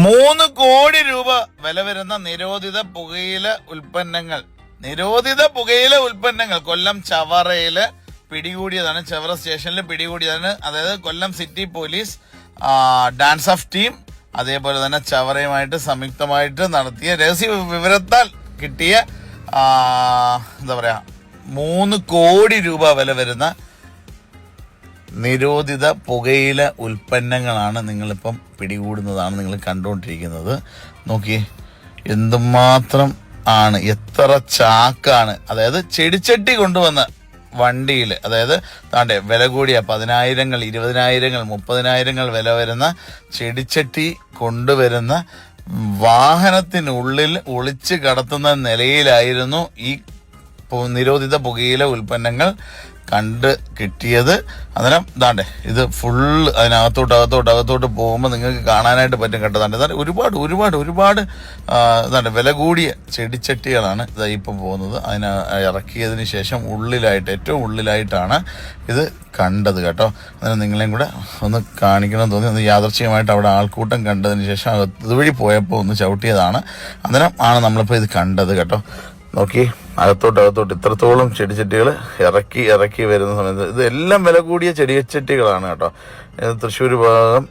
3 കോടി രൂപ വില വരുന്ന നിരോധിത പുകയില ഉൽപ്പന്നങ്ങൾ കൊല്ലം ചവറയില് പിടികൂടിയതാണ്. ചവറ സ്റ്റേഷനിൽ പിടികൂടിയതാണ്. അതായത് Kollam city police, DANSAF team, അതേപോലെ തന്നെ ചവറയുമായിട്ട് സംയുക്തമായിട്ട് നടത്തിയ രഹസ്യ വിവരത്താൽ കിട്ടിയ 3 കോടി രൂപ വില വരുന്ന നിരോധിത പുകയില ഉൽപ്പന്നങ്ങളാണ് നിങ്ങളിപ്പം പിടികൂടുന്നതാണ് നിങ്ങൾ കണ്ടുകൊണ്ടിരിക്കുന്നത്. നോക്കിയേ എന്തുമാത്രം ആണ്, എത്ര ചാക്കാണ്. അതായത് ചെടിച്ചട്ടി കൊണ്ടുവന്ന വണ്ടിയിൽ, അതായത് താണ്ടെ വില കൂടിയ 10,000, 20,000, 30,000 വില വരുന്ന ചെടിച്ചട്ടി കൊണ്ടുവരുന്ന വാഹനത്തിനുള്ളിൽ ഒളിച്ച് കടത്തുന്ന നിലയിലായിരുന്നു ഈ നിരോധിത പുകയില ഉൽപ്പന്നങ്ങൾ കണ്ട് കിട്ടിയത്. അന്നേരം ദാണ്ടെ ഇത് ഫുള്ള് അകത്തോട്ട് പോകുമ്പോൾ നിങ്ങൾക്ക് കാണാനായിട്ട് പറ്റും കേട്ടോ. ദാണ്ടെ ഒരുപാട് ദാണ്ടെ വില കൂടിയ ചെടിച്ചട്ടികളാണ് ഇപ്പം പോകുന്നത്. അതിനെ ഇറക്കിയതിന് ശേഷം ഏറ്റവും ഉള്ളിലായിട്ടാണ് ഇത് കണ്ടത് കേട്ടോ. അന്നേരം നിങ്ങളെയും കൂടെ ഒന്ന് കാണിക്കണം തോന്നി. ഒന്ന് യാദർച്ഛികമായിട്ട് അവിടെ ആൾക്കൂട്ടം കണ്ടതിന് ശേഷം ഇതുവഴി പോയപ്പോൾ ഒന്ന് ചവിട്ടിയതാണ്. അന്നേരം ആണ് നമ്മളിപ്പോൾ ഇത് കണ്ടത് കേട്ടോ. നോക്കി അകത്തോട്ട് ഇത്രത്തോളം ചെടിച്ചട്ടികൾ ഇറക്കി വരുന്ന സമയത്ത് ഇതെല്ലാം വില കൂടിയ ചെടിച്ചട്ടികളാണ് കേട്ടോ. തൃശ്ശൂർ ഭാഗം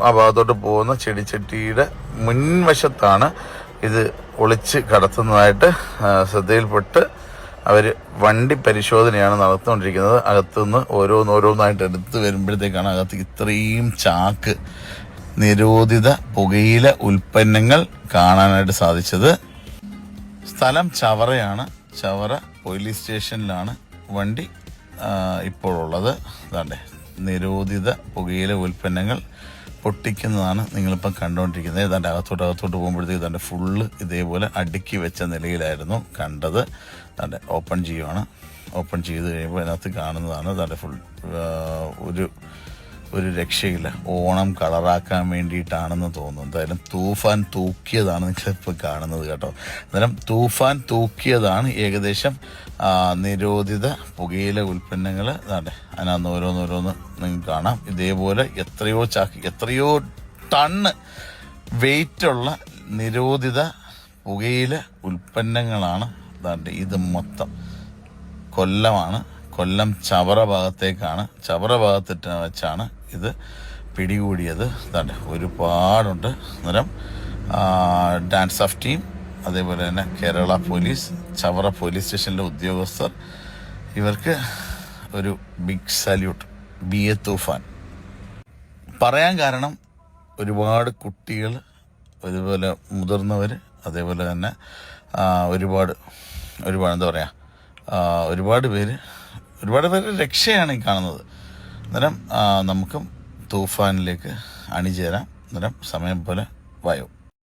ആ ഭാഗത്തോട്ട് പോകുന്ന ചെടിച്ചട്ടിയുടെ മുൻവശത്താണ് ഇത് ഒളിച്ച് കടത്തുന്നതായിട്ട് ശ്രദ്ധയിൽപ്പെട്ട് അവർ വണ്ടി പരിശോധനയാണ് നടത്തിക്കൊണ്ടിരിക്കുന്നത്. അകത്തുനിന്ന് ഓരോന്നായിട്ട് എടുത്ത് വരുമ്പോഴത്തേക്കാണ് അകത്ത് ഇത്രയും ചാക്ക് നിരോധിത പുകയില ഉൽപ്പന്നങ്ങൾ കാണാനായിട്ട് സാധിച്ചത്. സ്ഥലം ചവറയാണ്. ചവറ പോലീസ് സ്റ്റേഷനിലാണ് വണ്ടി ഇപ്പോഴുള്ളത്. അതാണ്ട് നിരോധിത പുകയില ഉൽപ്പന്നങ്ങൾ പൊട്ടിക്കുന്നതാണ് നിങ്ങളിപ്പം കണ്ടുകൊണ്ടിരിക്കുന്നത്. ഏതാണ്ട് അകത്തോട്ട് പോകുമ്പോഴത്തേക്ക് ഇതാണ്ട് ഫുള്ള് ഇതേപോലെ അടുക്കി വെച്ച നിലയിലായിരുന്നു കണ്ടത്. അതാണ്ട് ഓപ്പൺ ചെയ്യുവാണ്. ഓപ്പൺ ചെയ്ത് കഴിയുമ്പോൾ അതിനകത്ത് കാണുന്നതാണ് ഇതാണ്ട് ഫുൾ ഒരു രക്ഷയില്ല. ഓണം കളറാക്കാൻ വേണ്ടിയിട്ടാണെന്ന് തോന്നുന്നു. എന്തായാലും തൂഫാൻ തൂക്കിയതാണ് നിങ്ങളിപ്പോൾ കാണുന്നത് കേട്ടോ. അന്നേരം തൂഫാൻ തൂക്കിയതാണ് ഏകദേശം നിരോധിത പുകയില ഉൽപ്പന്നങ്ങൾ. അതാണ്ട് അതിനകത്ത് ഓരോന്ന് നിങ്ങൾക്ക് കാണാം. ഇതേപോലെ എത്രയോ ടണ്ണ് വെയിറ്റുള്ള നിരോധിത പുകയില ഉൽപ്പന്നങ്ങളാണ്. അതാണ്ട് ഇത് മൊത്തം കൊല്ലമാണ്. കൊല്ലം ചവറ ഭാഗത്തേക്കാണ്. ചവറ ഭാഗത്തിട്ട് വെച്ചാണ് ഇത് പിടികൂടിയത്. അതാണ്ട് ഒരുപാടുണ്ട്. അന്നേരം ഡാൻസ് ഓഫ് ടീം, അതേപോലെ തന്നെ കേരള പോലീസ്, ചവറ പോലീസ് സ്റ്റേഷനിലെ ഉദ്യോഗസ്ഥർ, ഇവർക്ക് ഒരു ബിഗ് സല്യൂട്ട്. BA തൂഫാൻ പറയാൻ കാരണം ഒരുപാട് കുട്ടികൾ, അതുപോലെ മുതിർന്നവർ, അതേപോലെ തന്നെ ഒരുപാട് ഒരുപാട് പേര് രക്ഷയാണ് ഈ കാണുന്നത്. അന്നേരം നമുക്കും തൂഫാനിലേക്ക് അണിചേരാം. അന്നേരം സമയം പോലെ വായോ.